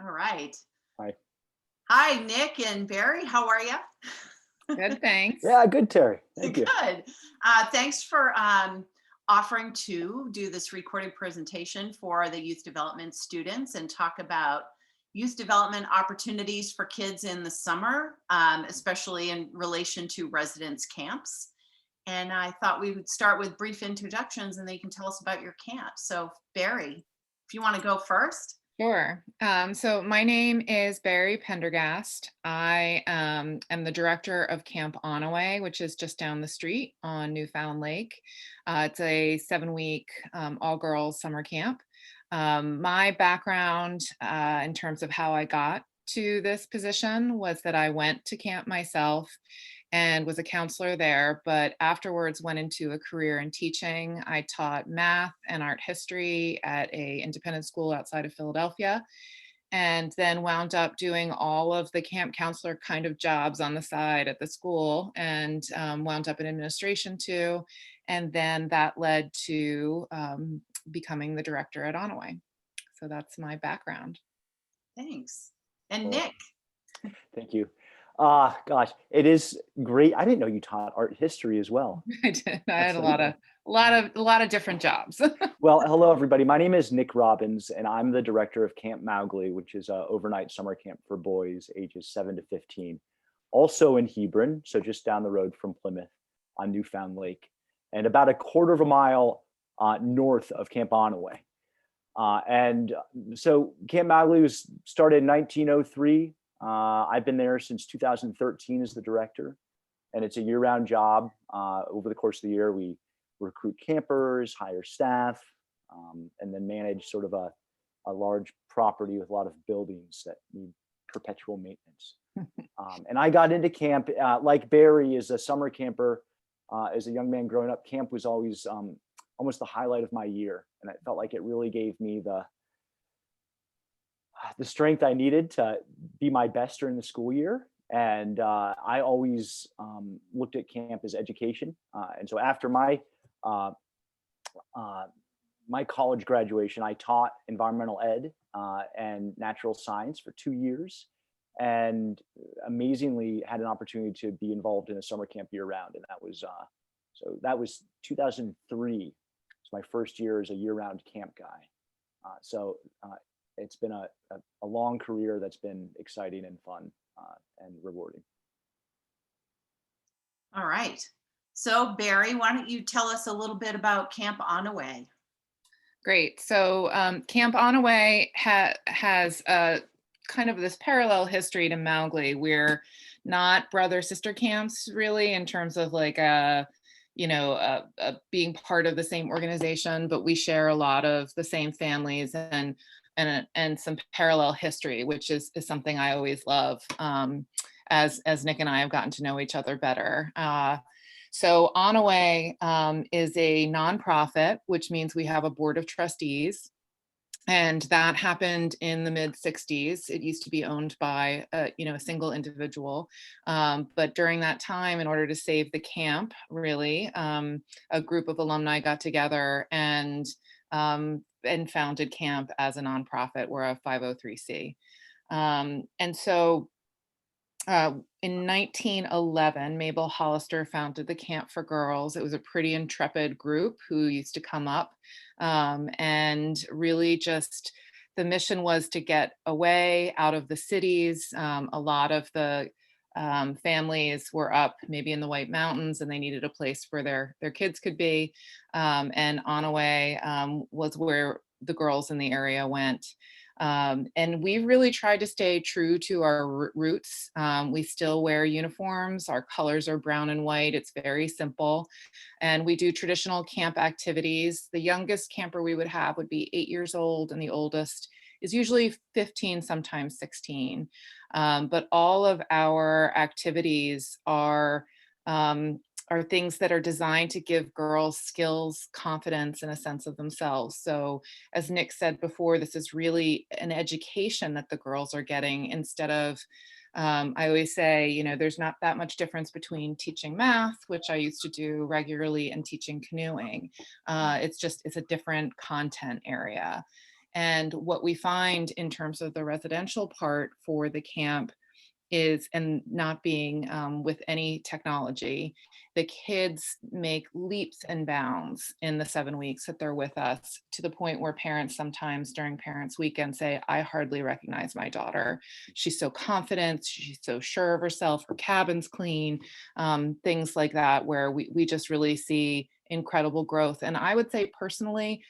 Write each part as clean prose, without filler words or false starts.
All right. Hi. Hi, Nick and Barry. How are you? Good, thanks. Yeah, good, Terry. Thank you. Good. Thanks for offering to do this recorded presentation for the youth development students and talk about youth development opportunities for kids in the summer, especially in relation to residence camps. And I thought we would start with brief introductions and then you can tell us about your camp. So, Barry, if you want to go first. Sure. So my name is Barry Pendergast. I am the director of Camp Onaway, which is just down the street on Newfound Lake. It's a 7-week all-girls summer camp. My background in terms of how I got to this position was that I went to camp myself and was a counselor there, but afterwards went into a career in teaching. I taught math and art history at a independent school outside of Philadelphia, and then wound up doing all of the camp counselor kind of jobs on the side at the school, and wound up in administration too. And then that led to becoming the director at Onaway. So that's my background. Thanks. And Well, Nick. thank you. Gosh, it is great. I didn't know you taught art history as well. I did. I That's had so cool. a lot of different jobs. Well, hello, everybody. My name is Nick Robbins, and I'm the director of Camp Mowgli, which is an overnight summer camp for boys ages 7 to 15, also in Hebron, so just down the road from Plymouth on Newfound Lake, and about a quarter of a mile north of Camp Onaway. And so Camp Mowgli was started in 1903. I've been there since 2013 as the director, and it's a year-round job. Over the course of the year, we recruit campers, hire staff, and then manage sort of a large property with a lot of buildings that need perpetual maintenance. And I got into camp like Barry as a summer camper. As a young man growing up, camp was always almost the highlight of my year, and I felt like it really gave me the strength I needed to be my best during the school year. And I always looked at camp as education. And so after uh, uh, my college graduation, I taught environmental ed and natural science for 2 years, and amazingly had an opportunity to be involved in a summer camp year round. And that was 2003. It's my first year as a year round camp guy. It's been a long career that's been exciting and fun and rewarding. All right. So, Barry, why don't you tell us a little bit about Camp Onaway? Great. So Camp Onaway has kind of this parallel history to Mowgli. We're not brother sister camps really in terms of like being part of the same organization, but we share a lot of the same families and some parallel history, which is something I always love. As Nick and I have gotten to know each other better. So Onaway is a nonprofit, which means we have a board of trustees. And that happened in the mid 60s. It used to be owned by a single individual. But during that time, in order to save the camp, really, a group of alumni got together and founded camp as a nonprofit. We're a 503c. And so in 1911, Mabel Hollister founded the Camp for Girls. It was a pretty intrepid group who used to come up and really just the mission was to get away out of the cities. A lot of the families were up maybe in the White Mountains and they needed a place where their kids could be. And Onaway was where the girls in the area went. And we really tried to stay true to our roots. We still wear uniforms. Our colors are brown and white. It's very simple. And we do traditional camp activities. The youngest camper we would have would be 8 years old, and the oldest is usually 15, sometimes 16. But all of our activities are things that are designed to give girls skills, confidence, and a sense of themselves. So as Nick said before, this is really an education that the girls are getting instead of, I always say, there's not that much difference between teaching math, which I used to do regularly, and teaching canoeing. It's a different content area. And what we find in terms of the residential part for the camp is, and not being with any technology, the kids make leaps and bounds in the 7 weeks that they're with us, to the point where parents sometimes during parents weekend say, I hardly recognize my daughter. She's so confident, she's so sure of herself, her cabin's clean, things like that, where we just really see incredible growth. And I would say personally,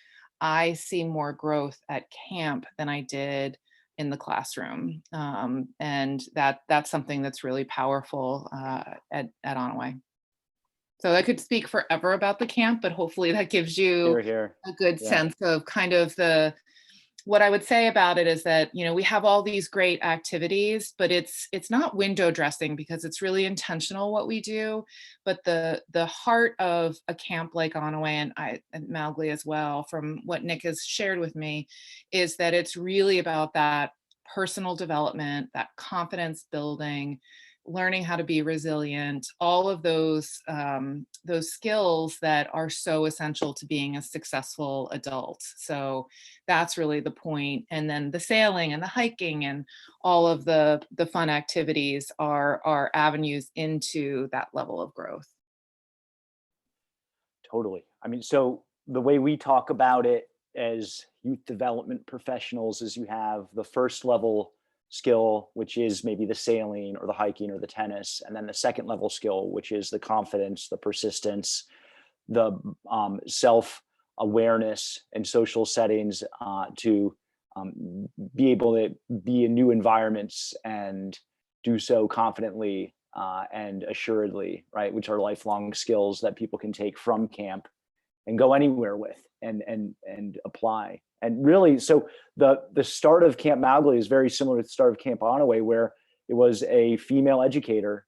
I see more growth at camp than I did in the classroom. And that's something that's really powerful at Onaway. So I could speak forever about the camp, but hopefully that gives you Here, here. a good Yeah. sense of kind of what I would say about it is that, we have all these great activities, but it's not window dressing, because it's really intentional what we do. But the heart of a camp like Onaway, and Mowgli as well, from what Nick has shared with me, is that it's really about that personal development, that confidence building, learning how to be resilient, all of those skills that are so essential to being a successful adult. So that's really the point. And then the sailing and the hiking and all of the fun activities are avenues into that level of growth. Totally. I mean, so the way we talk about it as youth development professionals is you have the first level skill, which is maybe the sailing or the hiking or the tennis, and then the second level skill, which is the confidence, the persistence, the self awareness and social settings to be able to be in new environments and do so confidently and assuredly, right? Which are lifelong skills that people can take from camp and go anywhere with and apply. And really, so the start of Camp Mowgli is very similar to the start of Camp Onaway, where it was a female educator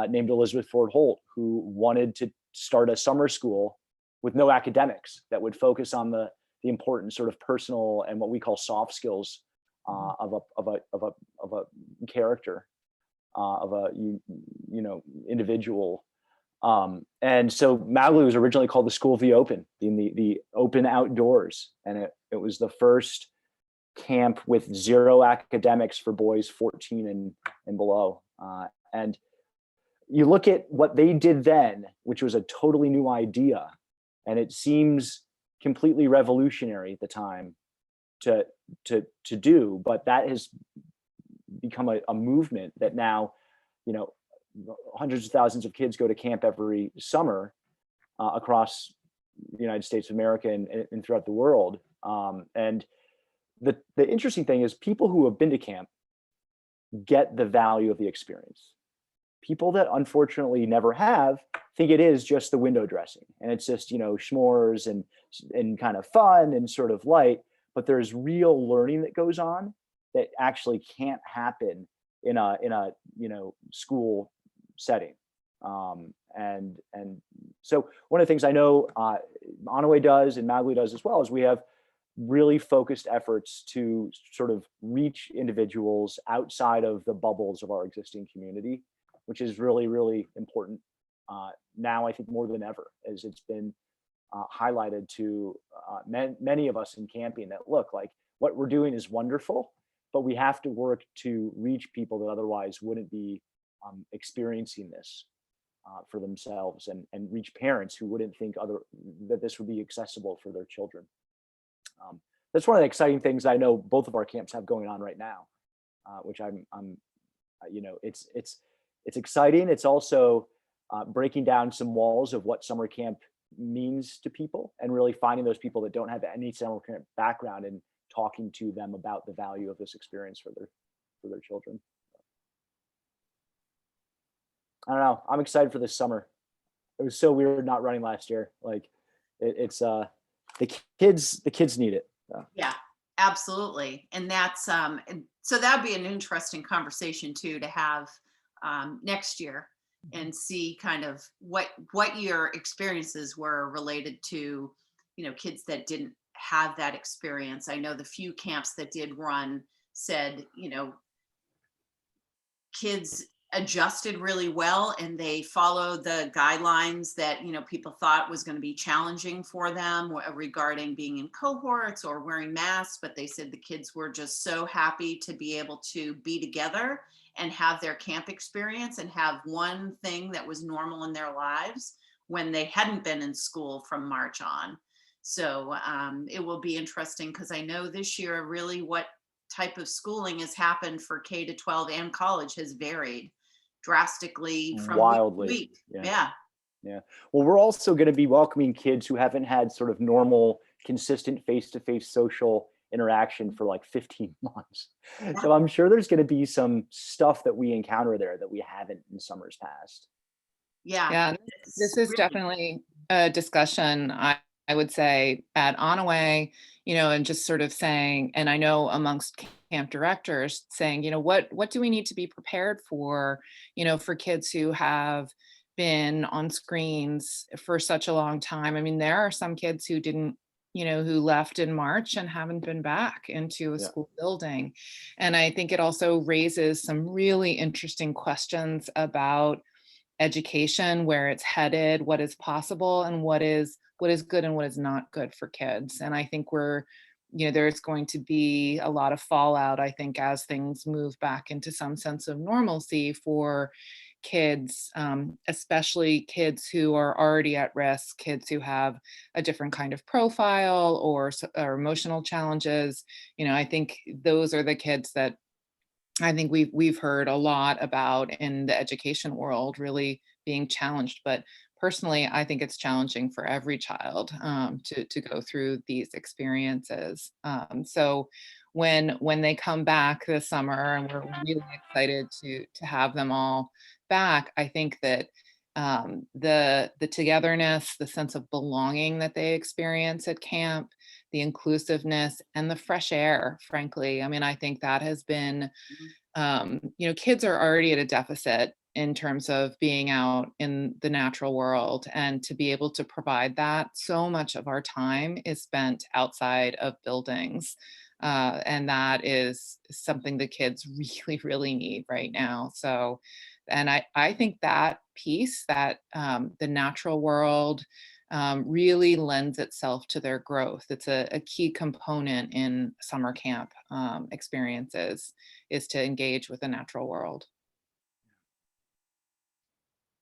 named Elizabeth Ford Holt who wanted to start a summer school with no academics that would focus on the important sort of personal and what we call soft skills of a character, of a individual. And so Mowgli was originally called the School of the Open, in the open outdoors. And it was the first camp with zero academics for boys 14 and below. And you look at what they did then, which was a totally new idea, and it seems completely revolutionary at the time to do, but that has become a movement that now, hundreds of thousands of kids go to camp every summer across the United States of America and throughout the world. And the interesting thing is people who have been to camp get the value of the experience. People that unfortunately never have think it is just the window dressing and it's just, s'mores and kind of fun and sort of light, but there's real learning that goes on that actually can't happen in a school setting. And so one of the things I know Onaway does and Mowgli does as well is we have really focused efforts to sort of reach individuals outside of the bubbles of our existing community, which is really, really important now, I think more than ever, as it's been highlighted to many of us in camping that look like what we're doing is wonderful, but we have to work to reach people that otherwise wouldn't be experiencing this for themselves, and reach parents who wouldn't think that this would be accessible for their children. That's one of the exciting things I know both of our camps have going on right now, which I'm it's exciting. It's also breaking down some walls of what summer camp means to people and really finding those people that don't have any summer camp background and talking to them about the value of this experience for their children. I don't know. I'm excited for this summer. It was so weird not running last year. Like it's the kids need it. Yeah, absolutely. And that's and so that'd be an interesting conversation too to have next year and see kind of what your experiences were related to, kids that didn't have that experience. I know the few camps that did run said, kids adjusted really well, and they followed the guidelines that, you know, people thought was going to be challenging for them regarding being in cohorts or wearing masks, but they said the kids were just so happy to be able to be together and have their camp experience and have one thing that was normal in their lives when they hadn't been in school from March on. So it will be interesting because I know this year really what type of schooling has happened for K to 12 and college has varied drastically from week to Wildly. week. Yeah. Yeah. Yeah. Well, we're also going to be welcoming kids who haven't had sort of normal, consistent face-to-face social interaction for like 15 months. So I'm sure there's going to be some stuff that we encounter there that we haven't in summers past. Yeah. Yeah, this It's is really, definitely a discussion, I would say, at Onaway, you know, and just sort of saying, and I know amongst camp directors saying, you know, what do we need to be prepared for, you know, for kids who have been on screens for such a long time. I mean, there are some kids who didn't, you know, who left in March and haven't been back into a Yeah. school building. And I think it also raises some really interesting questions about education, where it's headed, what is possible, and what is good and what is not good for kids. And I think we're, you know, there's going to be a lot of fallout, I think, as things move back into some sense of normalcy for kids, especially kids who are already at risk, kids who have a different kind of profile or emotional challenges. You know, I think those are the kids that I think we've heard a lot about in the education world really being challenged. But personally, I think it's challenging for every child, to go through these experiences. So when they come back this summer, and we're really excited to have them all back, I think that the togetherness, the sense of belonging that they experience at camp, the inclusiveness, and the fresh air, frankly. I mean, I think that has been, you know, kids are already at a deficit in terms of being out in the natural world. And to be able to provide that, so much of our time is spent outside of buildings. And that is something the kids really, really need right now. So, and I think that piece, that the natural world, really lends itself to their growth. It's a key component in summer camp experiences, is to engage with the natural world.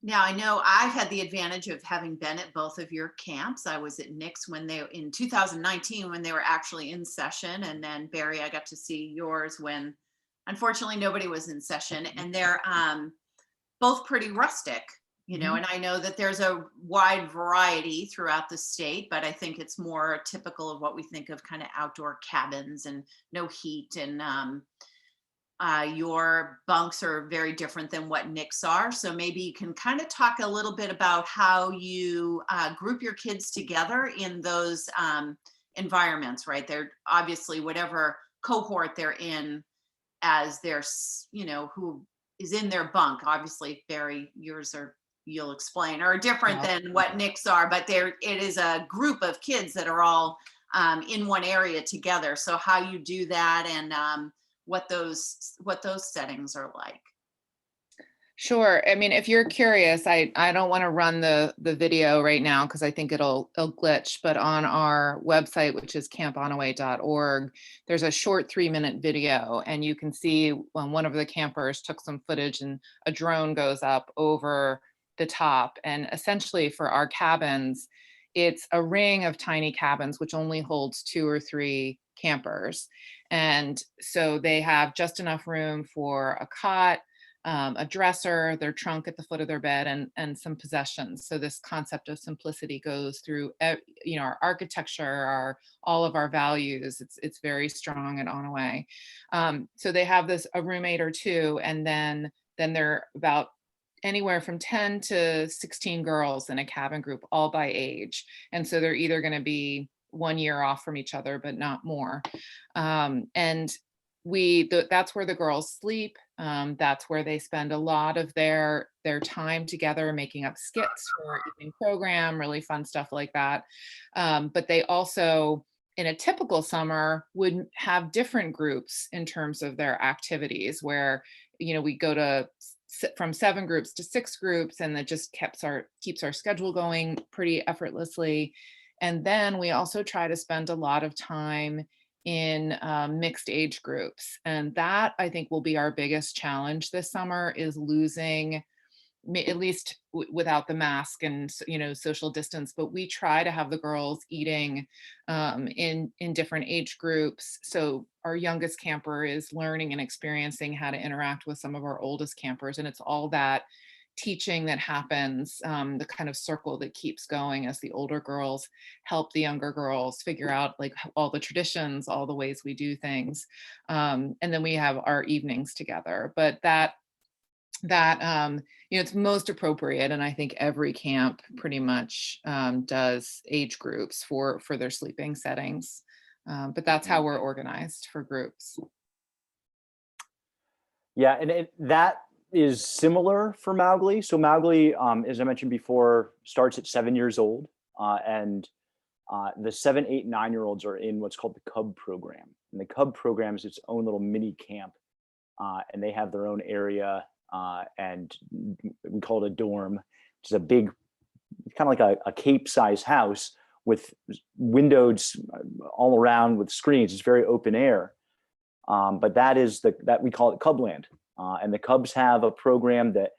now I know I've had the advantage of having been at both of your camps. I was at Nick's when they in 2019 when they were actually in session, and then Barry, I got to see yours when unfortunately nobody was in session, and they're both pretty rustic, you know, Mhm. and I know that there's a wide variety throughout the state, but I think it's more typical of what we think of kind of outdoor cabins and no heat. And your bunks are very different than what Nick's are. So maybe you can kind of talk a little bit about how you group your kids together in those environments, right? They're obviously whatever cohort they're in as their, you know, who is in their bunk. Obviously, Barry, yours are, you'll explain, are different Yeah. than what Nick's are, but there it is a group of kids that are all in one area together. So how you do that and what those settings are like. Sure. I mean, if you're curious, I don't want to run the video right now because I think it'll glitch. But on our website, which is camponaway.org, there's a short 3-minute video, and you can see when one of the campers took some footage, and a drone goes up over the top. And essentially, for our cabins, it's a ring of tiny cabins which only holds 2 or 3 campers, and so they have just enough room for a cot, a dresser, their trunk at the foot of their bed, and some possessions. So this concept of simplicity goes through, you know, our architecture, our all of our values. It's very strong at Onaway. So they have this a roommate or two, and then they're about anywhere from 10 to 16 girls in a cabin group, all by age. And so they're either going to be 1 year off from each other, but not more. And that's where the girls sleep. That's where they spend a lot of their time together, making up skits for our evening program, really fun stuff like that. But they also in a typical summer would have different groups in terms of their activities, where, we go to from 7 groups to 6 groups, and that just keeps our schedule going pretty effortlessly. And then we also try to spend a lot of time in mixed age groups, and that I think will be our biggest challenge this summer, is losing, at least without the mask and social distance, but we try to have the girls eating in different age groups. So our youngest camper is learning and experiencing how to interact with some of our oldest campers, and it's all that teaching that happens, the kind of circle that keeps going as the older girls help the younger girls figure out like all the traditions, all the ways we do things. And then we have our evenings together, but that it's most appropriate, and I think every camp pretty much does age groups for their sleeping settings, but that's how we're organized for groups. Yeah, and that is similar for Mowgli. So Mowgli, as I mentioned before, starts at 7 years old, and the 7, 8, 9-year-olds are in what's called the Cub program, and the Cub program is its own little mini camp, and they have their own area. And we call it a dorm, which is a big, kind of like a cape-size house with windows all around with screens. It's very open air, but that we call it Cubland. And the Cubs have a program that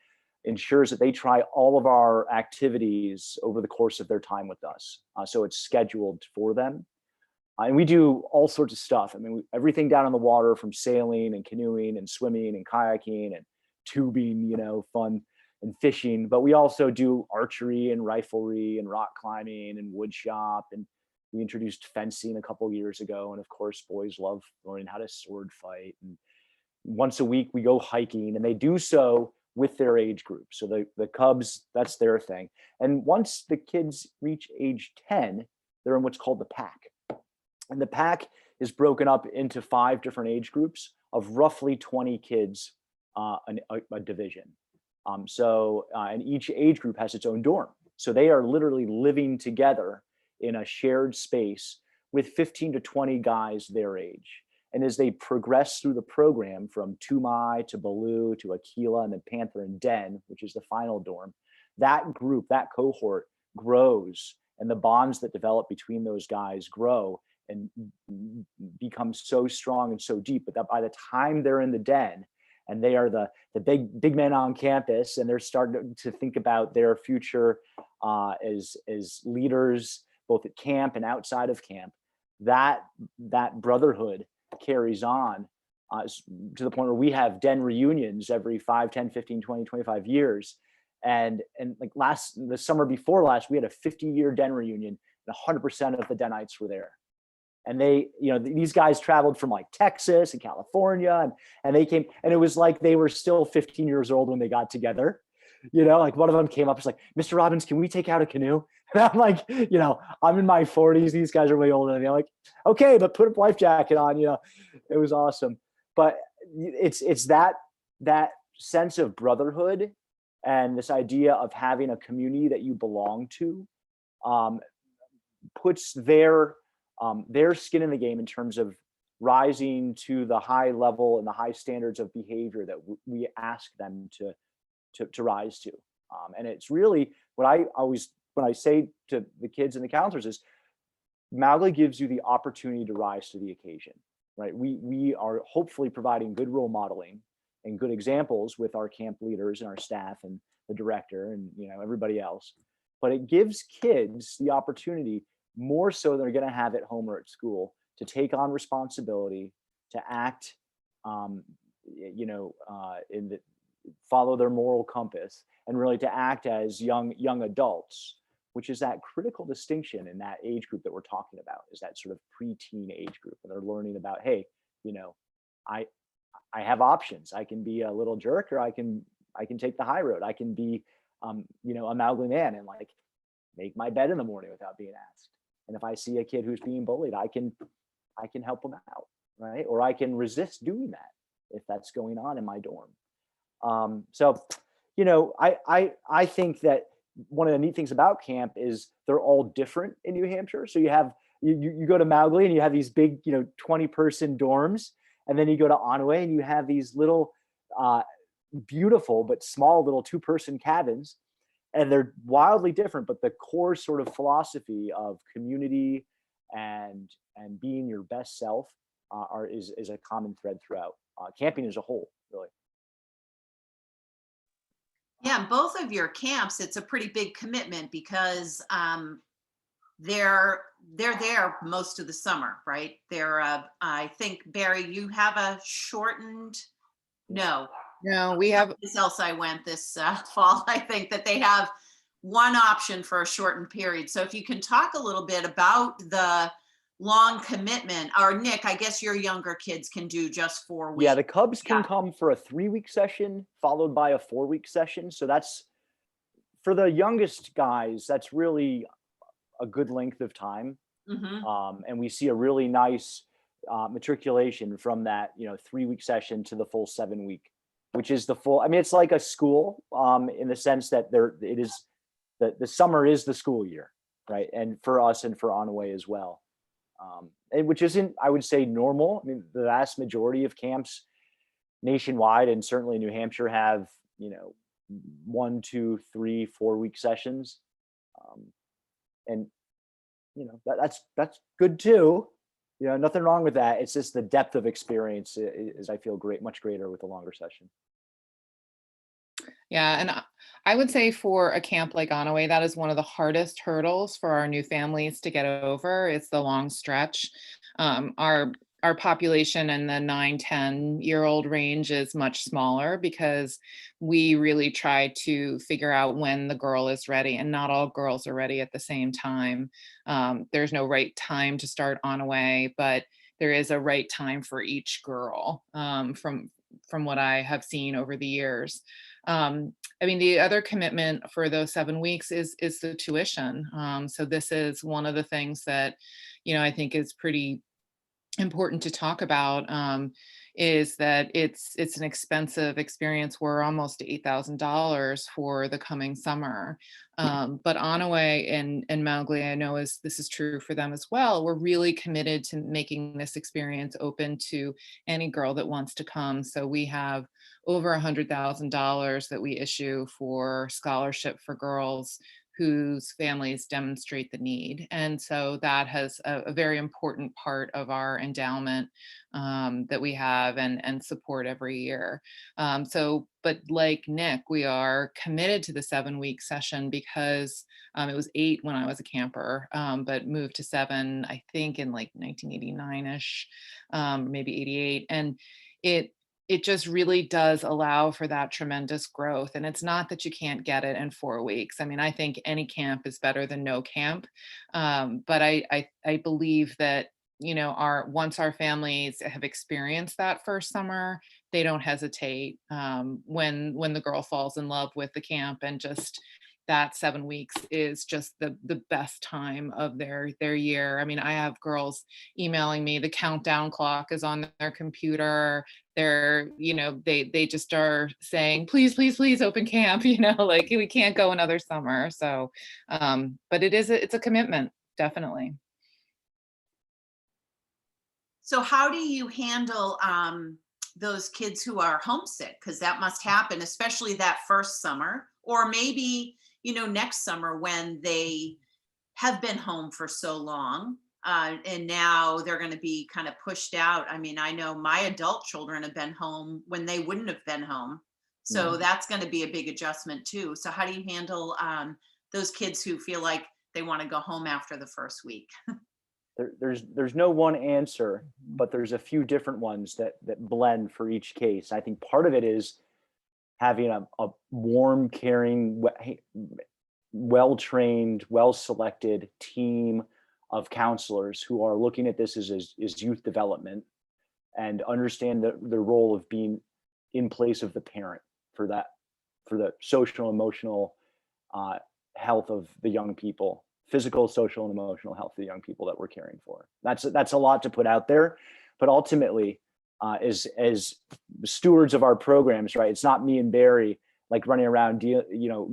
ensures that they try all of our activities over the course of their time with us. So it's scheduled for them. And we do all sorts of stuff. I mean, everything down on the water, from sailing and canoeing and swimming and kayaking and tubing, fun, and fishing. But we also do archery and riflery and rock climbing and wood shop. And we introduced fencing a couple of years ago. And of course, boys love learning how to sword fight. And once a week we go hiking, and they do so with their age group. So the Cubs, that's their thing. And once the kids reach age 10, they're in what's called the pack. And the pack is broken up into 5 different age groups of roughly 20 kids, a division. And each age group has its own dorm. So they are literally living together in a shared space with 15 to 20 guys their age. And as they progress through the program from Tumai to Baloo to Aquila and then Panther and Den, which is the final dorm, that group, that cohort grows, and the bonds that develop between those guys grow and become so strong and so deep, but that by the time they're in the den and they are the big men on campus, and they're starting to think about their future as leaders, both at camp and outside of camp, that brotherhood carries on to the point where we have den reunions every 5, 10, 15, 20, 25 years. And like the summer before last, we had a 50-year den reunion, and 100% of the denites were there. And they, these guys traveled from like Texas and California, and they came, and it was like they were still 15 years old when they got together. Like one of them came up, was like, "Mr. Robbins, can we take out a canoe?" And I'm like, I'm in my 40s. These guys are way older than me. I'm like, okay, but put a life jacket on. It was awesome. But it's that sense of brotherhood and this idea of having a community that you belong to, puts their skin in the game in terms of rising to the high level and the high standards of behavior that we ask them to rise to. And it's really what when I say to the kids and the counselors is, Mowgli gives you the opportunity to rise to the occasion, right? We are hopefully providing good role modeling and good examples with our camp leaders and our staff and the director and everybody else. But it gives kids the opportunity, more so than they're going to have at home or at school, to take on responsibility, to act, follow their moral compass, and really to act as young adults, which is that critical distinction in that age group that we're talking about, is that sort of preteen age group, and they're learning about, hey, I have options. I can be a little jerk, or I can take the high road. I can be, a Mowgli man and like make my bed in the morning without being asked. And if I see a kid who's being bullied, I can help them out, right? Or I can resist doing that if that's going on in my dorm. So, I think that one of the neat things about camp is they're all different in New Hampshire. So you have you go to Mowgli and you have these big, 20-person dorms, and then you go to Onaway and you have these little, beautiful but small little 2-person cabins, and they're wildly different. But the core sort of philosophy of community and being your best self is a common thread throughout camping as a whole, really. Yeah, and both of your camps, it's a pretty big commitment because they're there most of the summer, right? They're I think, Barry, you have a shortened, no, No, we have, this else I went this fall, I think that they have one option for a shortened period. So if you can talk a little bit about the long commitment, or Nick, I guess your younger kids can do just 4 weeks. Yeah, the Cubs can Yeah. come for a 3-week session followed by a 4-week session. So that's for the youngest guys, that's really a good length of time. Mhm. And we see a really nice matriculation from that, 3-week session to the full 7-week, which is the full. I mean, it's like a school in the sense that it is the summer is the school year, right? And for us and for Onaway as well, and which isn't, I would say, normal. I mean, the vast majority of camps nationwide and certainly New Hampshire have 1, 2, 3, 4-week sessions, and that's good too. Nothing wrong with that. It's just the depth of experience is, I feel, much greater with a longer session. yeah, and I would say for a camp like Onaway, that is one of the hardest hurdles for our new families to get over. It's the long stretch. Our population in the 9-10-year-old range is much smaller because we really try to figure out when the girl is ready, and not all girls are ready at the same time. There's no right time to start Onaway, but there is a right time for each girl, from what I have seen over the years. I mean, the other commitment for those 7 weeks is the tuition. So this is one of the things that, I think is pretty important to talk about, is that it's an expensive experience. We're almost $8,000 for the coming summer. But Onaway and Mowgli, I know this is true for them as well. We're really committed to making this experience open to any girl that wants to come. So we have over $100,000 that we issue for scholarship for girls whose families demonstrate the need. And so that has a very important part of our endowment that we have and support every year. But like Nick, we are committed to the 7-week session because it was 8 when I was a camper, but moved to 7, I think in like 1989-ish, maybe 88. And it just really does allow for that tremendous growth. And it's not that you can't get it in 4 weeks. I mean, I think any camp is better than no camp. But I believe that, once our families have experienced that first summer, they don't hesitate when the girl falls in love with the camp, and just that 7 weeks is just the best time of their year. I mean, I have girls emailing me, the countdown clock is on their computer. They're, they just are saying, please, please, please open camp, like we can't go another summer. So, but it's a commitment, definitely. So how do you handle those kids who are homesick? Because that must happen, especially that first summer, or maybe, next summer when they have been home for so long, and now they're going to be kind of pushed out. I mean, I know my adult children have been home when they wouldn't have been home. So that's going to be a big adjustment too. So how do you handle those kids who feel like they want to go home after the first week? There's no one answer, but there's a few different ones that blend for each case. I think part of it is having a warm, caring, well-trained, well-selected team of counselors who are looking at this as youth development and understand the role of being in place of the parent for the social, emotional health of the young people, physical, social, and emotional health of the young people that we're caring for. That's a lot to put out there, but ultimately, as stewards of our programs, right? It's not me and Barry like running around,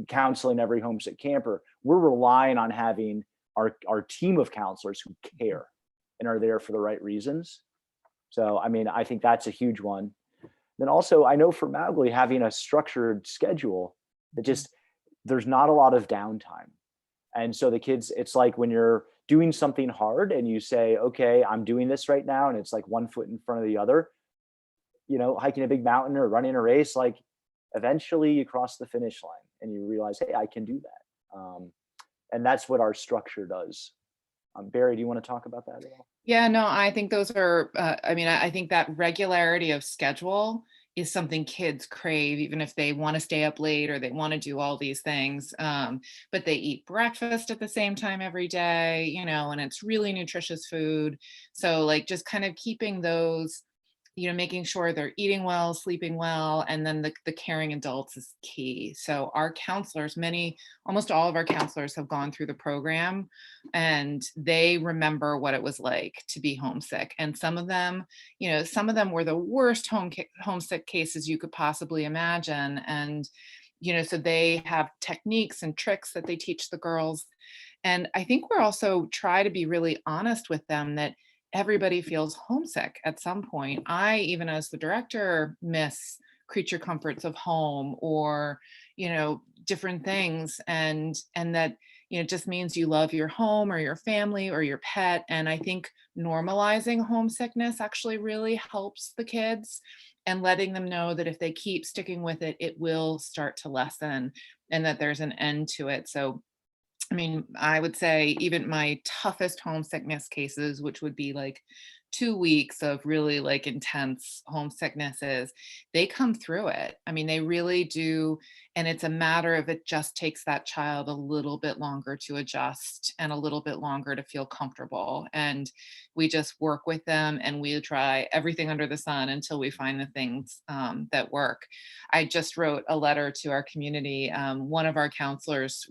counseling every homesick camper. We're relying on having our team of counselors who care and are there for the right reasons. So, I mean, I think that's a huge one. Then also, I know for Mowgli, having a structured schedule that just, there's not a lot of downtime. And so the kids, it's like when you're doing something hard and you say, okay, I'm doing this right now, and it's like one foot in front of the other, you know, hiking a big mountain or running a race, like eventually you cross the finish line and you realize, hey, I can do that. And that's what our structure does. Barry, do you want to talk about that at all? Yeah, no, I think those are, I mean, I think that regularity of schedule is something kids crave, even if they want to stay up late or they want to do all these things. But they eat breakfast at the same time every day, you know, and it's really nutritious food. So, like, just kind of keeping those, you know, making sure they're eating well, sleeping well, and then the caring adults is key. So our counselors, almost all of our counselors have gone through the program, and they remember what it was like to be homesick. And some of them, you know, some of them were the worst homesick cases you could possibly imagine. And, you know, so they have techniques and tricks that they teach the girls. And I think we're also try to be really honest with them that everybody feels homesick at some point. I, even as the director, miss creature comforts of home, or, you know, different things. And that, you know, it just means you love your home or your family or your pet. And I think normalizing homesickness actually really helps the kids, and letting them know that if they keep sticking with it, it will start to lessen, and that there's an end to it. So I mean, I would say even my toughest homesickness cases, which would be like 2 weeks of really like intense homesicknesses, they come through it. I mean, they really do. And it's a matter of, it just takes that child a little bit longer to adjust and a little bit longer to feel comfortable. And we just work with them, and we try everything under the sun until we find the things that work. I just wrote a letter to our community. One of our counselors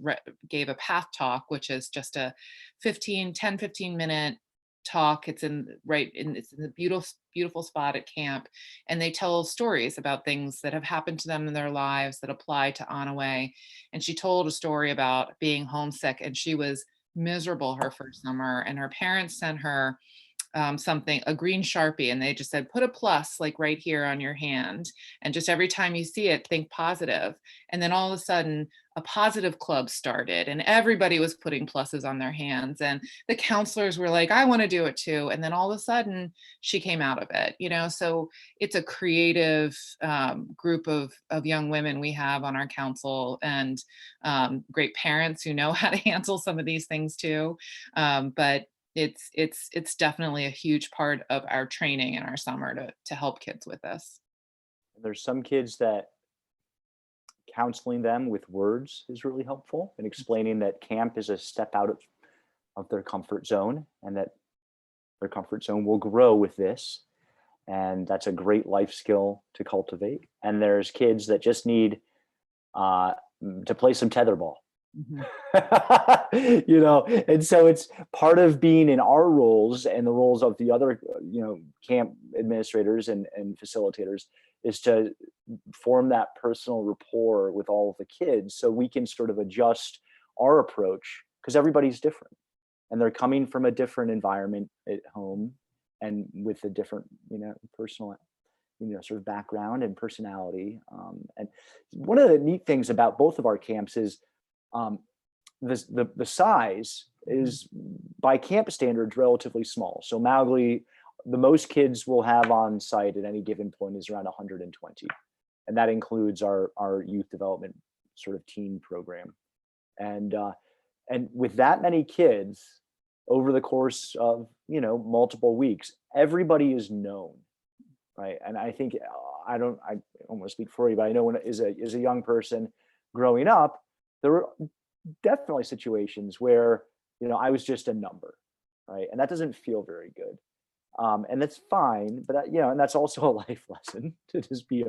gave a path talk, which is just a 15 minute talk. It's it's in the beautiful spot at camp. And they tell stories about things that have happened to them in their lives that apply to Onaway. And she told a story about being homesick, and she was miserable her first summer, and her parents sent her a green Sharpie, and they just said, put a plus like right here on your hand. And just every time you see it, think positive. And then all of a sudden, a positive club started, and everybody was putting pluses on their hands. And the counselors were like, I want to do it too. And then all of a sudden, she came out of it, you know? So it's a creative group of young women we have on our council, and great parents who know how to handle some of these things too. But it's definitely a huge part of our training in our summer to help kids with this. There's some kids that counseling them with words is really helpful, and explaining that camp is a step out of their comfort zone, and that their comfort zone will grow with this. And that's a great life skill to cultivate. And there's kids that just need to play some tetherball. Mhm. You know, and so it's part of being in our roles and the roles of the other, you know, camp administrators and facilitators, is to form that personal rapport with all of the kids, so we can sort of adjust our approach, because everybody's different and they're coming from a different environment at home, and with a different, you know, personal, you know, sort of background and personality. And one of the neat things about both of our camps is the size is, by camp standards, relatively small. So Mowgli, the most kids we'll have on site at any given point is around 120, and that includes our youth development sort of teen program. And with that many kids over the course of, you know, multiple weeks, everybody is known, right? And I think I don't want to speak for you, but I know when as a young person growing up, there were definitely situations where, you know, I was just a number, right? And that doesn't feel very good. And that's fine, but you know, and that's also a life lesson, to just be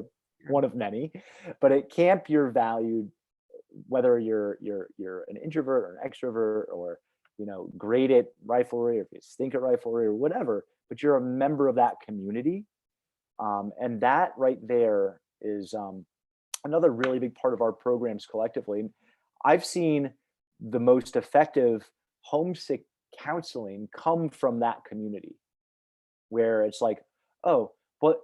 one of many. But at camp, you're valued, whether you're an introvert or an extrovert, or, you know, great at riflery, or if you stink at riflery or whatever, but you're a member of that community. And that right there is another really big part of our programs collectively. I've seen the most effective homesick counseling come from that community where it's like, oh, but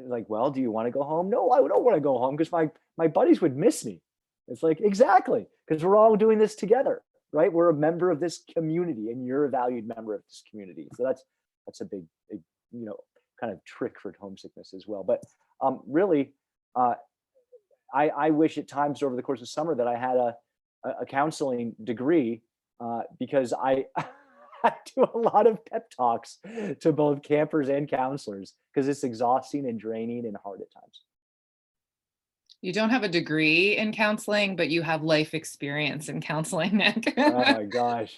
like, well, do you want to go home? No, I don't want to go home because my buddies would miss me. It's like, exactly, because we're all doing this together, right? We're a member of this community, and you're a valued member of this community. So that's a big, kind of trick for homesickness as well. But really, I wish at times over the course of summer that I had a counseling degree, because I I do a lot of pep talks to both campers and counselors because it's exhausting and draining and hard at times. You don't have a degree in counseling, but you have life experience in counseling, Nick. Oh my gosh.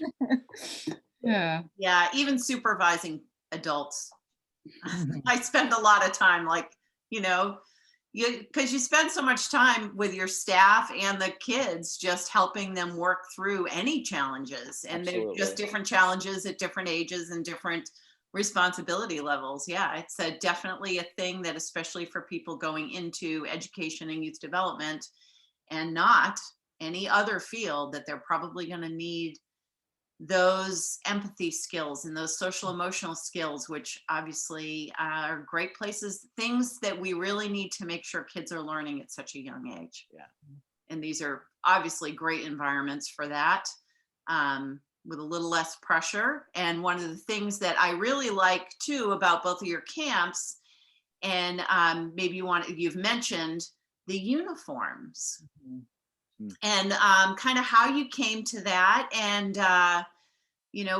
Yeah. Yeah, even supervising adults. I spend a lot of time, like, because you spend so much time with your staff and the kids, just helping them work through any challenges. And they're just Absolutely. different challenges at different ages and different responsibility levels. Yeah, it's definitely a thing that, especially for people going into education and youth development and not any other field, that they're probably going to need those empathy skills and those social emotional skills, which obviously are great places, things that we really need to make sure kids are learning at such a young age. Yeah. And these are obviously great environments for that, with a little less pressure. And one of the things that I really like too about both of your camps, and maybe you've mentioned the uniforms. And kind of how you came to that. And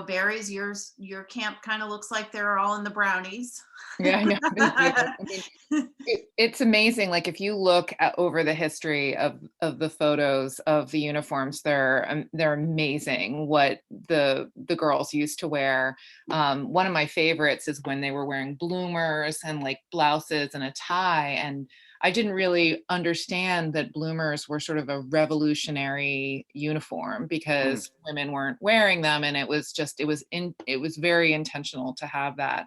Barry's, your camp kind of looks like they're all in the brownies. Yeah, I know. They do. I mean, it's amazing. Like if you look over the history of the photos of the uniforms, they're amazing. What the girls used to wear. One of my favorites is when they were wearing bloomers and like blouses and a tie. And I didn't really understand that bloomers were sort of a revolutionary uniform because women weren't wearing them, and it was very intentional to have that.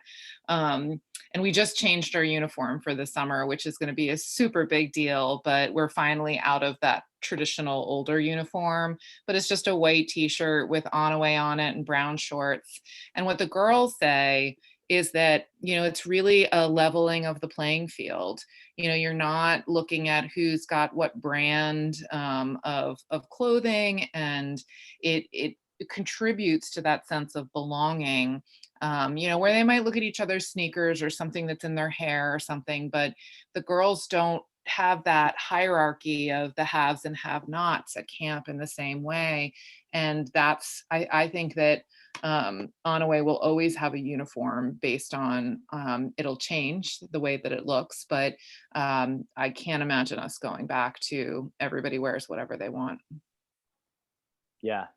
And we just changed our uniform for the summer, which is going to be a super big deal, but we're finally out of that traditional older uniform, but it's just a white t-shirt with Onaway on it and brown shorts. And what the girls say is that, it's really a leveling of the playing field. You're not looking at who's got what brand of clothing, and it contributes to that sense of belonging. Where they might look at each other's sneakers or something that's in their hair or something, but the girls don't have that hierarchy of the haves and have-nots at camp in the same way. And I think that Onaway will always have a uniform based on, it'll change the way that it looks, but I can't imagine us going back to everybody wears whatever they want. Yeah.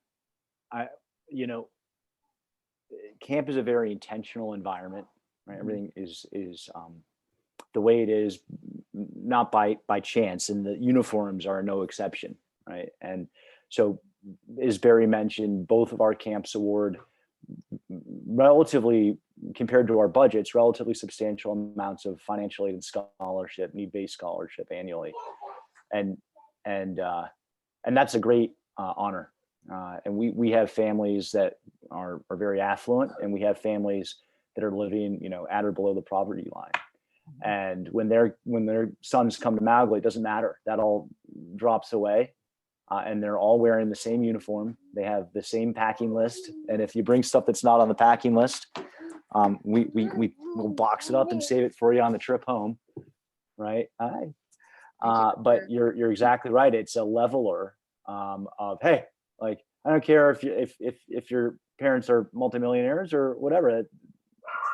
Camp is a very intentional environment, right? Everything is the way it is, not by chance, and the uniforms are no exception, right? And so, as Barry mentioned, both of our camps award relatively, compared to our budgets, relatively substantial amounts of financial aid and scholarship, need-based scholarship annually, and that's a great honor. And we have families that are very affluent, and we have families that are living, at or below the poverty line. And when their sons come to Mowgli, it doesn't matter. That all drops away, and they're all wearing the same uniform. They have the same packing list, and if you bring stuff that's not on the packing list, we'll box it up and save it for you on the trip home, right? But you're exactly right. It's a leveler of, hey, like, I don't care if your parents are multimillionaires or whatever,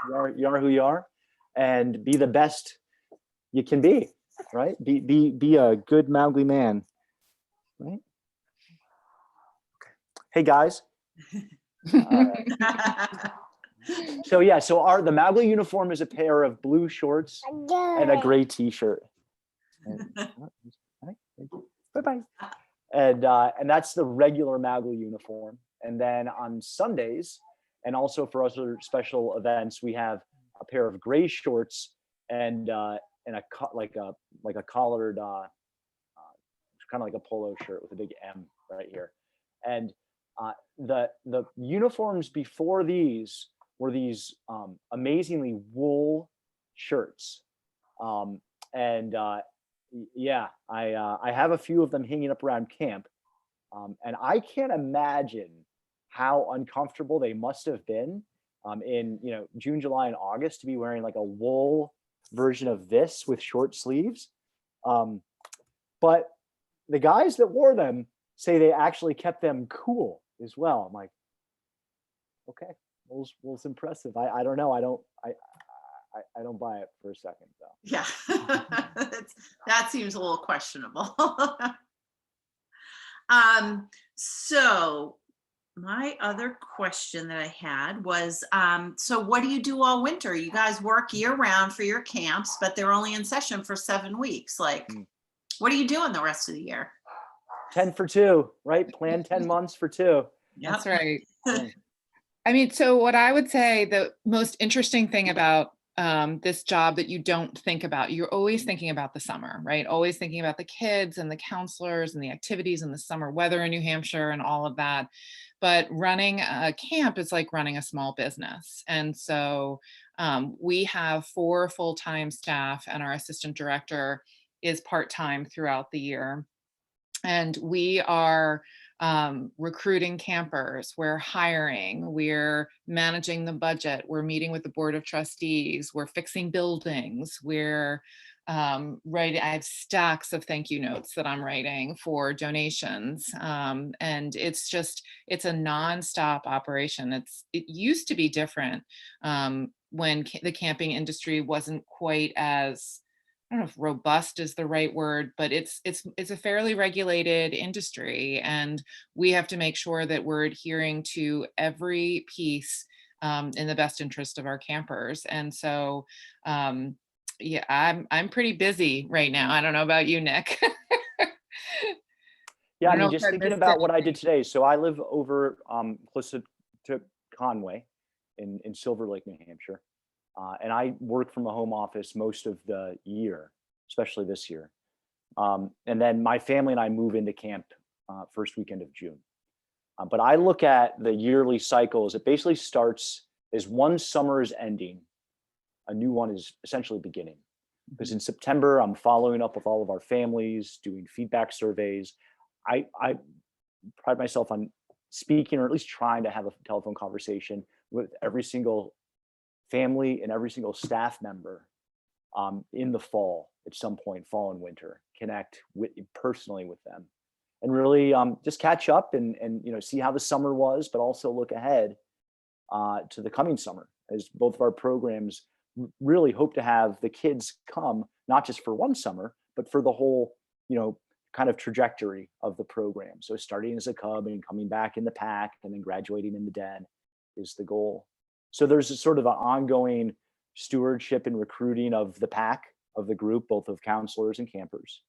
you are who you are, and be the best you can be, right? Be a good Mowgli man, right? Hey guys. So the Mowgli uniform is a pair of blue shorts and a gray t-shirt. Bye-bye. And that's the regular Mowgli uniform. And then on Sundays, and also for other special events, we have a pair of gray shorts and a collared, kind of like a polo shirt with a big M right here. And The uniforms before these were these amazingly wool shirts, and yeah, I have a few of them hanging up around camp, and I can't imagine how uncomfortable they must have been in June, July, and August to be wearing like a wool version of this with short sleeves. Um, but the guys that wore them say they actually kept them cool as well. I'm like, okay, wool's impressive. I don't know. I don't buy it for a second though. Yeah, that seems a little questionable. So my other question that I had was, so what do you do all winter? You guys work year round for your camps, but they're only in session for 7 weeks. Like, what are you doing the rest of the year? 10 for 2, right? Plan 10 months for 2. That's right. I mean, so what I would say the most interesting thing about this job that you don't think about, you're always thinking about the summer, right? Always thinking about the kids and the counselors and the activities and the summer weather in New Hampshire and all of that. But running a camp is like running a small business. And so we have 4 full-time staff, and our assistant director is part-time throughout the year. And we are recruiting campers, we're hiring, we're managing the budget, we're meeting with the board of trustees, we're fixing buildings, we're writing. I have stacks of thank you notes that I'm writing for donations, and it's a nonstop operation. It used to be different when the camping industry wasn't quite as, I don't know if robust is the right word, but it's a fairly regulated industry, and we have to make sure that we're adhering to every piece in the best interest of our campers. And so, yeah, I'm pretty busy right now. I don't know about you, Nick. Yeah, I don't know mean, if just I thinking missed about what I anything. did today. So I live over close to Conway in Silver Lake, New Hampshire. And I work from a home office most of the year, especially this year. And then my family and I move into camp first weekend of June. But I look at the yearly cycles. It basically starts as one summer is ending, a new one is essentially beginning. Because in September, I'm following up with all of our families, doing feedback surveys. I pride myself on speaking, or at least trying to have a telephone conversation with every single family and every single staff member in the fall, at some point, fall and winter, connect personally with them, and really just catch up and see how the summer was, but also look ahead to the coming summer, as both of our programs really hope to have the kids come not just for one summer, but for the whole kind of trajectory of the program. So starting as a cub and coming back in the pack and then graduating in the den is the goal. So there's a sort of an ongoing stewardship and recruiting of the pack, of the group, both of counselors and campers.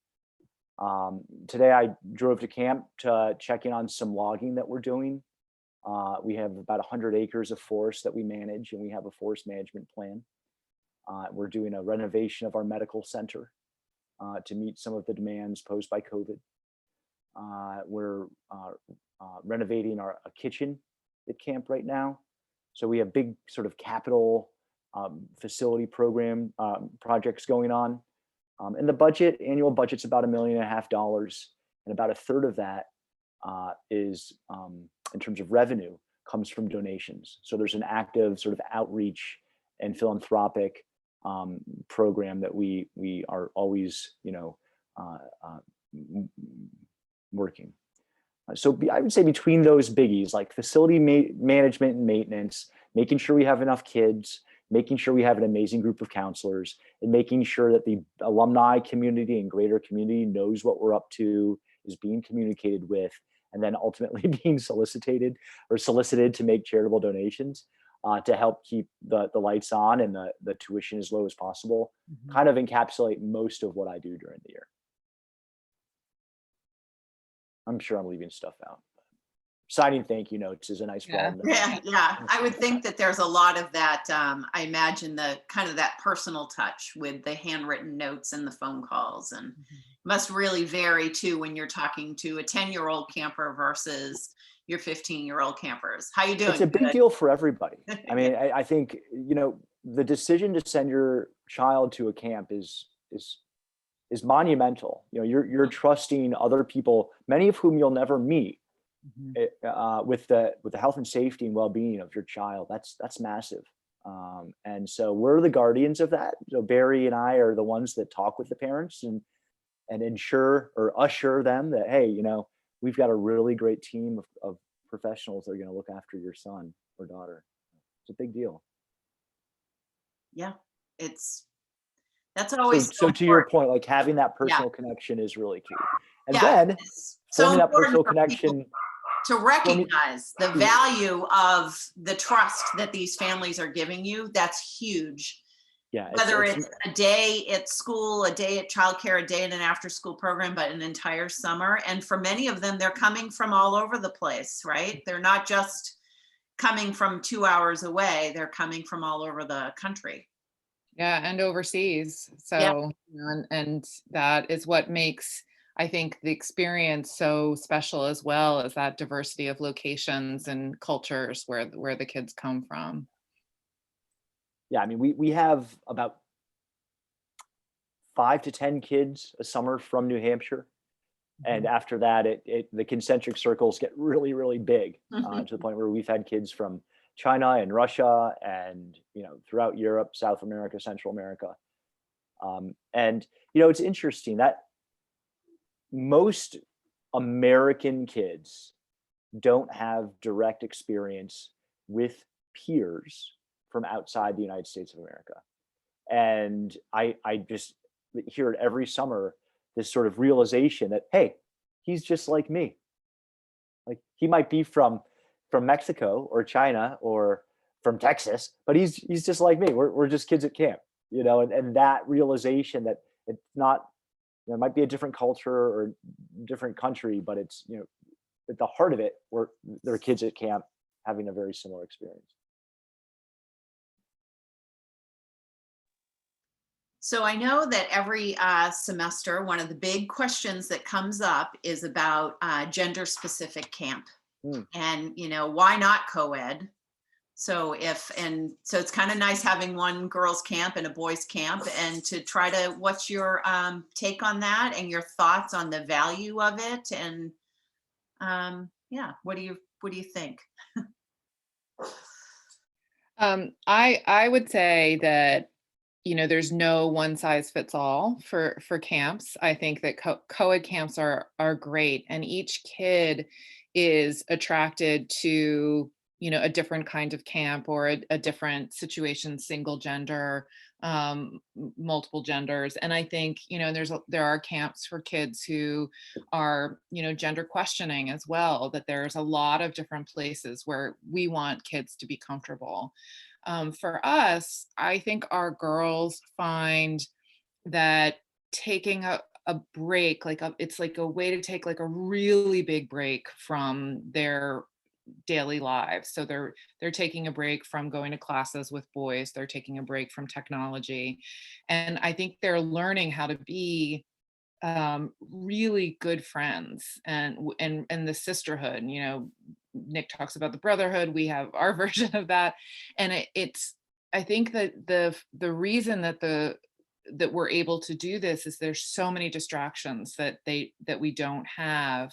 Today I drove to camp to check in on some logging that we're doing. We have about 100 acres of forest that we manage, and we have a forest management plan. We're doing a renovation of our medical center to meet some of the demands posed by COVID. We're renovating a kitchen at camp right now. So we have big sort of capital facility program projects going on. And the annual budget's about $1.5 million, and about a third of that is, in terms of revenue, comes from donations. So there's an active sort of outreach and philanthropic program that we are always, working. So I would say between those biggies, like facility management and maintenance, making sure we have enough kids, making sure we have an amazing group of counselors, and making sure that the alumni community and greater community knows what we're up to, is being communicated with, and then ultimately being solicited to make charitable donations to help keep the lights on and the tuition as low as possible, kind of encapsulate most of what I do during the year. I'm sure I'm leaving stuff out. signing thank you notes is a nice Yeah. problem to have. Yeah. I would think that there's a lot of that. I imagine the kind of that personal touch with the handwritten notes and the phone calls, and must really vary too when you're talking to a 10-year-old camper versus your 15-year-old campers. How you doing? It's a big Good. deal for everybody. I mean, I think, the decision to send your child to a camp is monumental. You're trusting other people, many of whom you'll never meet, with the health and safety and well-being of your child. That's massive. And so we're the guardians of that. So Barry and I are the ones that talk with the parents and ensure or assure them that, hey, we've got a really great team of professionals that are going to look after your son or daughter. It's a big deal. Yeah, that's always So to your important. point, like having that personal connection is really key. And Yeah, then it's so forming that important personal for people connection. to recognize the value of the trust that these families are giving you. That's huge. Yeah. Whether it's a day at school, a day at childcare, a day in an after school program, but an entire summer. And for many of them, they're coming from all over the place, right? They're not just coming from 2 hours away, they're coming from all over the country. Yeah, and overseas. Yeah. So, and that is what makes, I think, the experience so special as well, as that diversity of locations and cultures where the kids come from. Yeah. I mean, we have about 5 to 10 kids a summer from New Hampshire. And after that, the concentric circles get really, really big, to the point where we've had kids from China and Russia and, throughout Europe, South America, Central America. And, it's interesting that most American kids don't have direct experience with peers from outside the United States of America. And I just hear it every summer, this sort of realization that, hey, he's just like me. Like he might be from Mexico or China or from Texas, but he's just like me. We're just kids at camp, and that realization that it's not, it might be a different culture or different country, but it's, at the heart of it, they're kids at camp having a very similar experience. So I know that every semester, one of the big questions that comes up is about gender specific camp. And, why not co-ed? So it's kind of nice having one girls camp and a boys camp, and to try to, what's your take on that and your thoughts on the value of it? And what do you think? I would say that, there's no one size fits all for camps. I think that co-ed camps are great, and each kid is attracted to, a different kind of camp or a different situation, single gender, multiple genders. And I think, there are camps for kids who are, gender questioning as well, that there's a lot of different places where we want kids to be comfortable. For us, I think our girls find that taking a break, it's like a way to take like a really big break from their daily lives. So they're taking a break from going to classes with boys. They're taking a break from technology. And I think they're learning how to be really good friends and the sisterhood. Nick talks about the brotherhood. We have our version of that, and it's. I think that the reason that we're able to do this is there's so many distractions that we don't have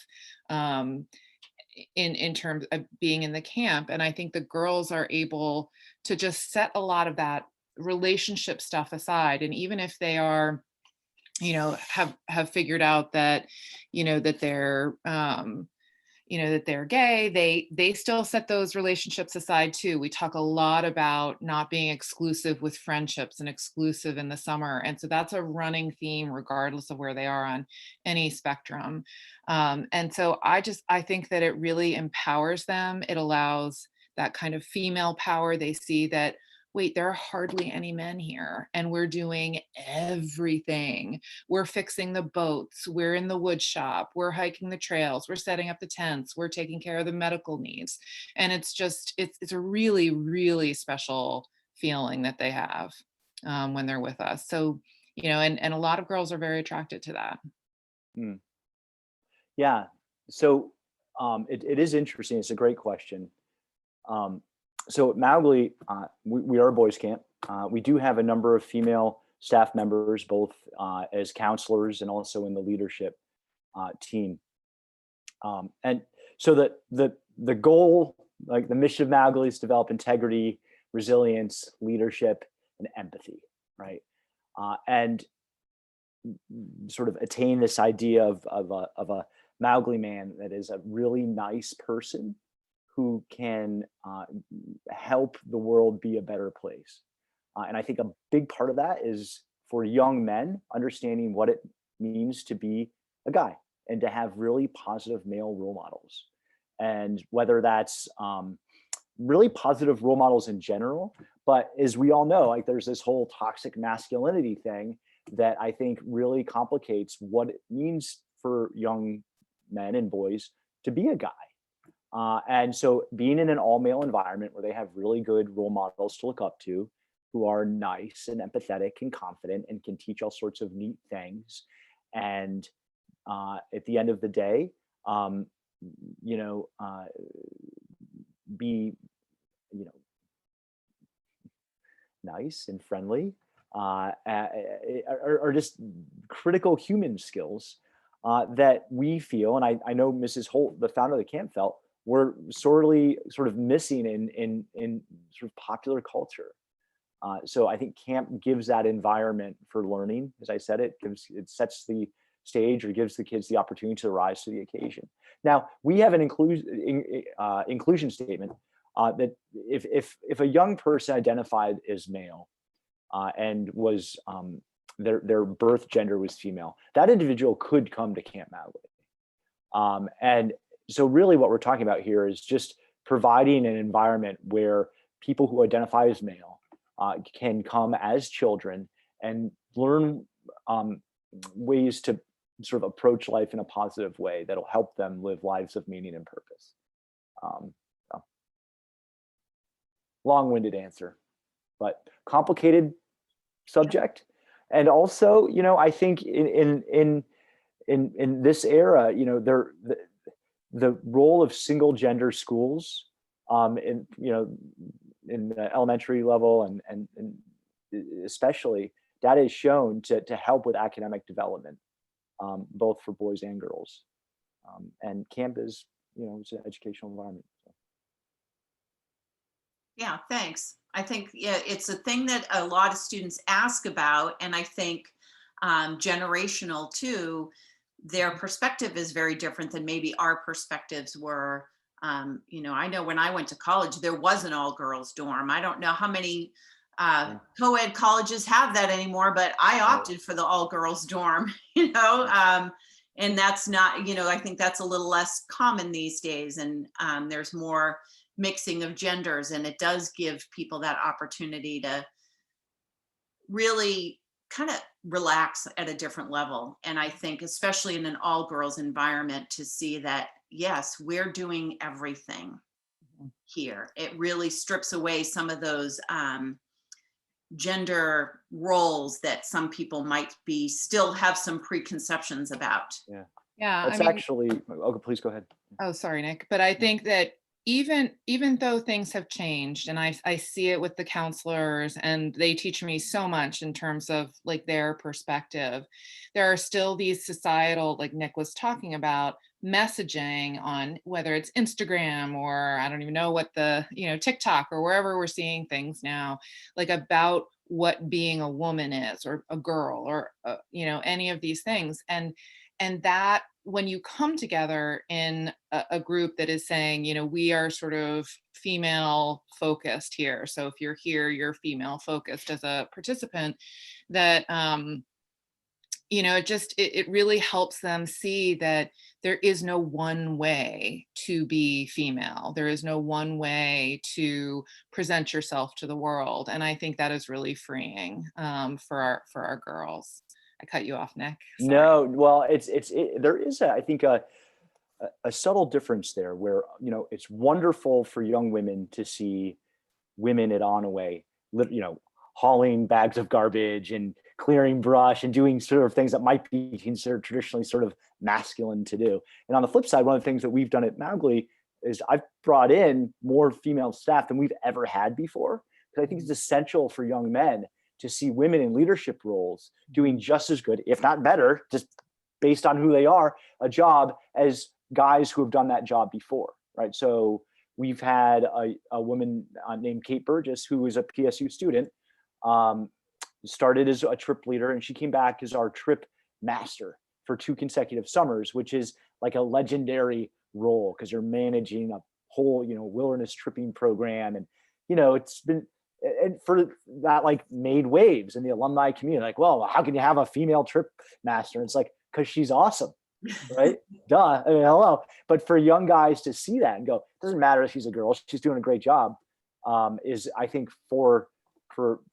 in terms of being in the camp. And I think the girls are able to just set a lot of that relationship stuff aside, and even if they are, have figured out that, that they're, that they're gay, they still set those relationships aside too. We talk a lot about not being exclusive with friendships and exclusive in the summer. And so that's a running theme regardless of where they are on any spectrum. And so I think that it really empowers them. It allows that kind of female power. They see that wait, there are hardly any men here, and we're doing everything. We're fixing the boats, we're in the wood shop, we're hiking the trails, we're setting up the tents, we're taking care of the medical needs. And it's a really, really special feeling that they have when they're with us. So, and a lot of girls are very attracted to that. Hmm. Yeah. So it is interesting. It's a great question. Um, so at Mowgli, we are a boys camp. We do have a number of female staff members, both as counselors and also in the leadership team. And so the goal, like the mission of Mowgli, is to develop integrity, resilience, leadership, and empathy, right? And sort of attain this idea of a Mowgli man that is a really nice person who can help the world be a better place. And I think a big part of that is for young men understanding what it means to be a guy and to have really positive male role models. And whether that's really positive role models in general, but as we all know, like there's this whole toxic masculinity thing that I think really complicates what it means for young men and boys to be a guy. And so being in an all male environment where they have really good role models to look up to, who are nice and empathetic and confident and can teach all sorts of neat things. And at the end of the day, you know, be, you know, nice and friendly are just critical human skills that we feel, and I know Mrs. Holt, the founder of the camp, felt were sorely sort of missing in sort of popular culture. So I think camp gives that environment for learning. As I said, it sets the stage or gives the kids the opportunity to rise to the occasion. Now we have an inclusion statement that if a young person identified as male and was their birth gender was female, that individual could come to Camp Mowgli. And so really what we're talking about here is just providing an environment where people who identify as male can come as children and learn ways to sort of approach life in a positive way that'll help them live lives of meaning and purpose. So. Long-winded answer, but complicated subject. And also, you know, I think in this era, you know, the role of single gender schools in, you know, in the elementary level and especially, that is shown to help with academic development, both for boys and girls. And camp is, you know, it's an educational environment. So. Yeah, thanks. I think, yeah, it's a thing that a lot of students ask about, and I think generational too, their perspective is very different than maybe our perspectives were. You know, I know when I went to college, there was an all girls dorm. I don't know how many co-ed colleges have that anymore, but I opted for the all girls dorm, you know, and that's not, you know, I think that's a little less common these days. And there's more mixing of genders, and it does give people that opportunity to really kind of relax at a different level. And I think especially in an all girls environment, to see that yes, we're doing everything here, it really strips away some of those gender roles that some people might be still have some preconceptions about. Yeah, That's actually, okay, please go ahead. Oh, sorry, Nick. But I think that even though things have changed, and I see it with the counselors, and they teach me so much in terms of like their perspective, there are still these societal, like Nick was talking about, messaging on whether it's Instagram or I don't even know what the, you know, TikTok or wherever we're seeing things now, like about what being a woman is, or a girl, or you know, any of these things. And that when you come together in a group that is saying, you know, we are sort of female focused here. So if you're here, you're female focused as a participant, that, it really helps them see that there is no one way to be female. There is no one way to present yourself to the world. And I think that is really freeing for our girls. I cut you off, Nick. Sorry. No, well, there is I think a subtle difference there where, it's wonderful for young women to see women at Onaway, hauling bags of garbage and clearing brush and doing sort of things that might be considered traditionally sort of masculine to do. And on the flip side, one of the things that we've done at Mowgli is I've brought in more female staff than we've ever had before, because I think it's essential for young men to see women in leadership roles doing just as good, if not better, just based on who they are, a job as guys who have done that job before, right? So we've had a woman named Kate Burgess, who is a PSU student, started as a trip leader, and she came back as our trip master for 2 consecutive summers, which is like a legendary role because you're managing a whole, wilderness tripping program. And, it's been, and for that, like, made waves in the alumni community. Like, well, how can you have a female trip master? And it's like, because she's awesome, right? Duh. I mean, hello. But for young guys to see that and go, it doesn't matter if she's a girl, she's doing a great job, is, I think, for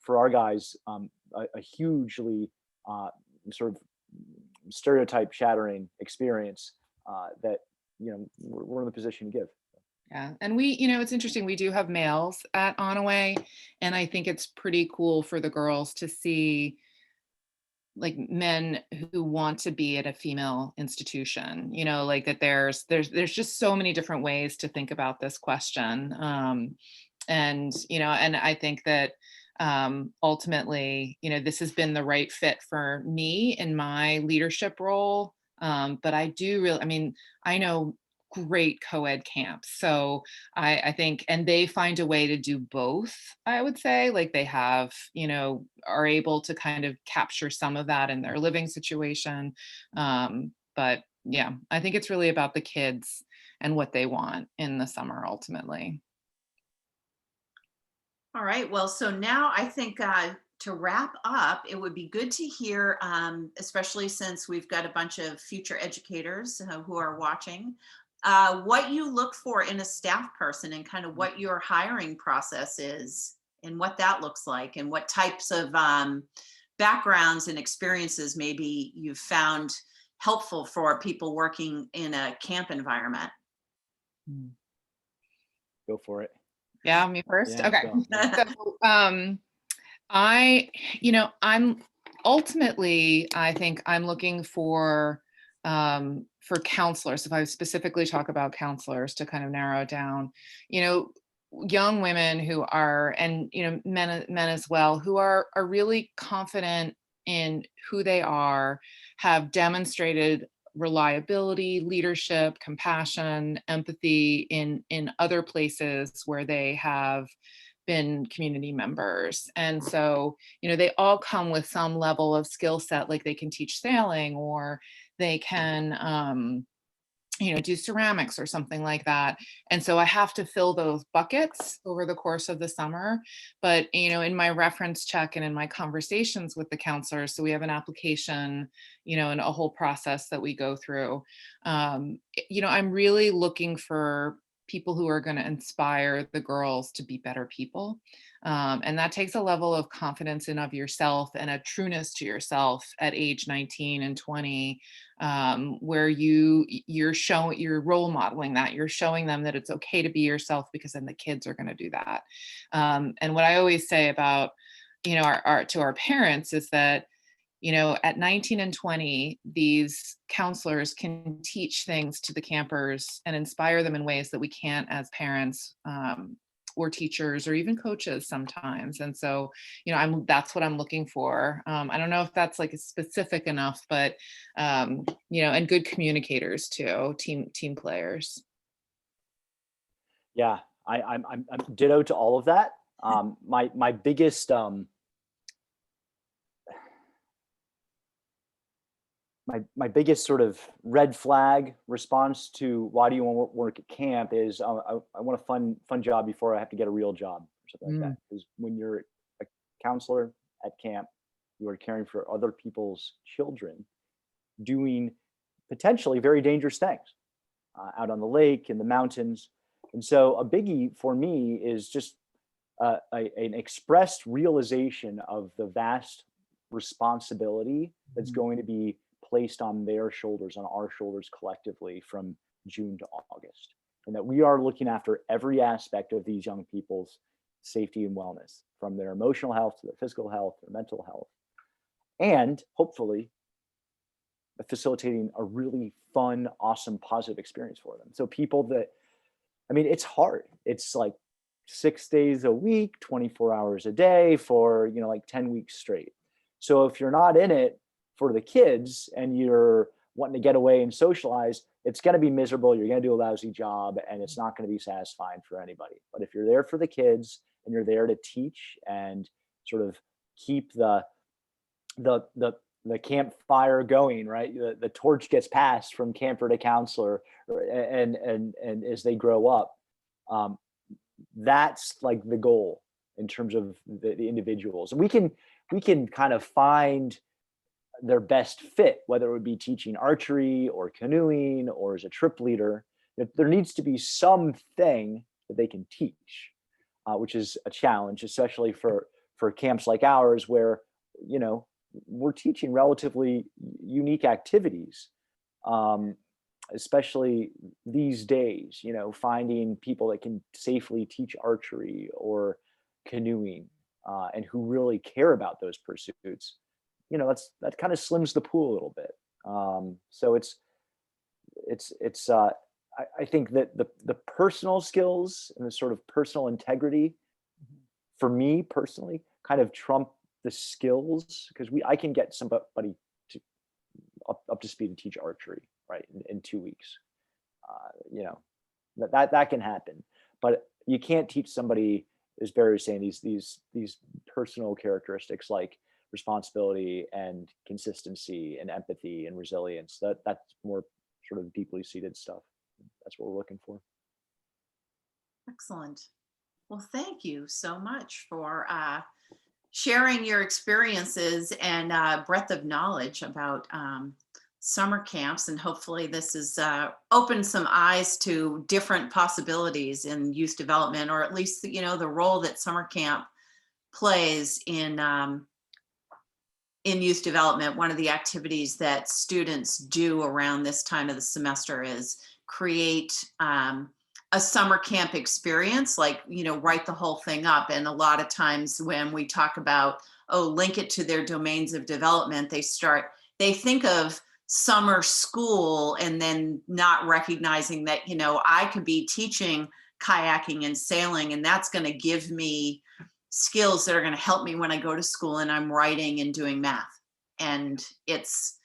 our guys, a hugely sort of stereotype shattering experience that we're in the position to give. Yeah. And we, it's interesting. We do have males at Onaway, and I think it's pretty cool for the girls to see like men who want to be at a female institution, like that there's just so many different ways to think about this question. And I think that ultimately, this has been the right fit for me in my leadership role. But I do really, I know great co-ed camps. So I think, and they find a way to do both, I would say, like they have, are able to kind of capture some of that in their living situation. But yeah, I think it's really about the kids and what they want in the summer ultimately. All right. Well, so now I think to wrap up, it would be good to hear, especially since we've got a bunch of future educators who are watching, what you look for in a staff person and kind of what your hiring process is and what that looks like and what types of backgrounds and experiences maybe you've found helpful for people working in a camp environment. Go for it. Yeah, me first. Yeah, okay. go. So I'm ultimately, I think I'm looking for counselors. If I specifically talk about counselors to kind of narrow it down, young women who are, and men as well, who are really confident in who they are, have demonstrated reliability, leadership, compassion, empathy in other places where they have been community members. And so, they all come with some level of skill set, like they can teach sailing or they can do ceramics or something like that. And so I have to fill those buckets over the course of the summer. But, in my reference check and in my conversations with the counselors, so we have an application, and a whole process that we go through. I'm really looking for people who are going to inspire the girls to be better people. And that takes a level of confidence in of yourself and a trueness to yourself at age 19 and 20, where you're role modeling that. You're showing them that it's okay to be yourself, because then the kids are going to do that. And what I always say about, to our parents is that, at 19 and 20, these counselors can teach things to the campers and inspire them in ways that we can't as parents, or teachers, or even coaches sometimes. And so, that's what I'm looking for. I don't know if that's like specific enough, but, and good communicators too, team players. Yeah, I'm ditto to all of that. My biggest my biggest sort of red flag response to why do you want to work at camp is I want a fun job before I have to get a real job or something like that. Because when you're a counselor at camp, who are caring for other people's children doing potentially very dangerous things out on the lake, in the mountains. And so a biggie for me is just an expressed realization of the vast responsibility that's going to be placed on their shoulders, on our shoulders collectively from June to August. And that we are looking after every aspect of these young people's safety and wellness, from their emotional health to their physical health, their mental health, and hopefully facilitating a really fun, awesome, positive experience for them. So people that, I mean, it's hard. It's like 6 days a week, 24 hours a day for, like 10 weeks straight. So if you're not in it for the kids and you're wanting to get away and socialize, it's going to be miserable. You're going to do a lousy job and it's not going to be satisfying for anybody. But if you're there for the kids and you're there to teach and sort of keep the campfire going, right? The torch gets passed from camper to counselor, and as they grow up, that's like the goal in terms of the individuals. And we can kind of find their best fit, whether it would be teaching archery or canoeing or as a trip leader. There needs to be something that they can teach, which is a challenge, especially for camps like ours, where we're teaching relatively unique activities, especially these days, finding people that can safely teach archery or canoeing, and who really care about those pursuits. That kind of slims the pool a little bit. So I think that the personal skills and the sort of personal integrity for me personally kind of trump the skills, because I can get somebody up to speed and teach archery, right, in 2 weeks. That can happen, but you can't teach somebody, as Barry was saying, these personal characteristics like responsibility and consistency and empathy and resilience. That's more sort of deeply seated stuff. That's what we're looking for. Excellent. Well, thank you so much for sharing your experiences and breadth of knowledge about summer camps. And hopefully this has opened some eyes to different possibilities in youth development, or at least, the role that summer camp plays in youth development. One of the activities that students do around this time of the semester is create a summer camp experience, like, write the whole thing up. And a lot of times when we talk about, link it to their domains of development, they think of summer school and then not recognizing that, I could be teaching kayaking and sailing, and that's going to give me skills that are going to help me when I go to school and I'm writing and doing math. And it's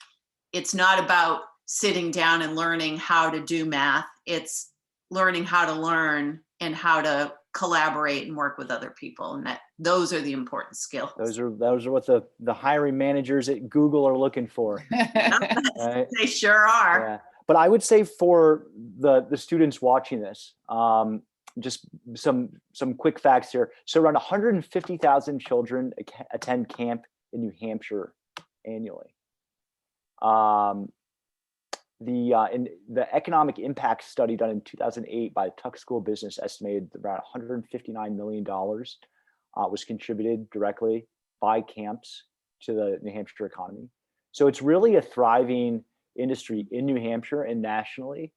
not about sitting down and learning how to do math. It's learning how to learn and how to collaborate and work with other people. And those are the important skills. Those are what the hiring managers at Google are looking for. Right? They sure are. Yeah. But I would say for the students watching this, just some quick facts here. So around 150,000 children attend camp in New Hampshire annually. The economic impact study done in 2008 by Tuck School of Business estimated around $159 million was contributed directly by camps to the New Hampshire economy. So it's really a thriving industry in New Hampshire and nationally.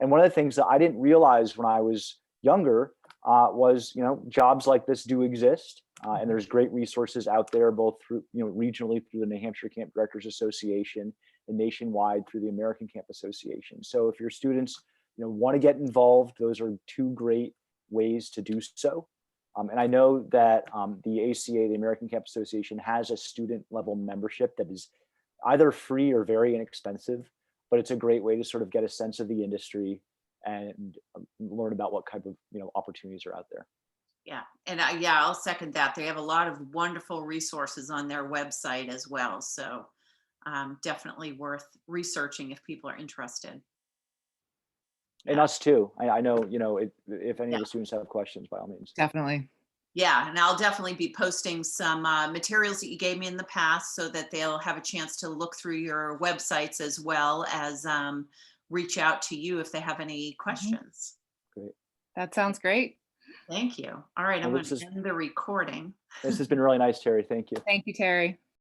And one of the things that I didn't realize when I was younger was, jobs like this do exist. And there's great resources out there, both through, regionally through the New Hampshire Camp Directors Association and nationwide through the American Camp Association. So if your students, want to get involved, those are two great ways to do so. And I know that the ACA, the American Camp Association, has a student level membership that is either free or very inexpensive, but it's a great way to sort of get a sense of the industry and learn about what type of opportunities are out there. Yeah, and I'll second that. They have a lot of wonderful resources on their website as well. So definitely worth researching if people are interested. And us too. I know, if any of the students have questions, by all means. Definitely. Yeah, and I'll definitely be posting some materials that you gave me in the past so that they'll have a chance to look through your websites as well as reach out to you if they have any questions. Great. That sounds great. Thank you. All right, I'm Well, going to end the recording. this has been really nice, Terry. Thank you. Thank you, Terry.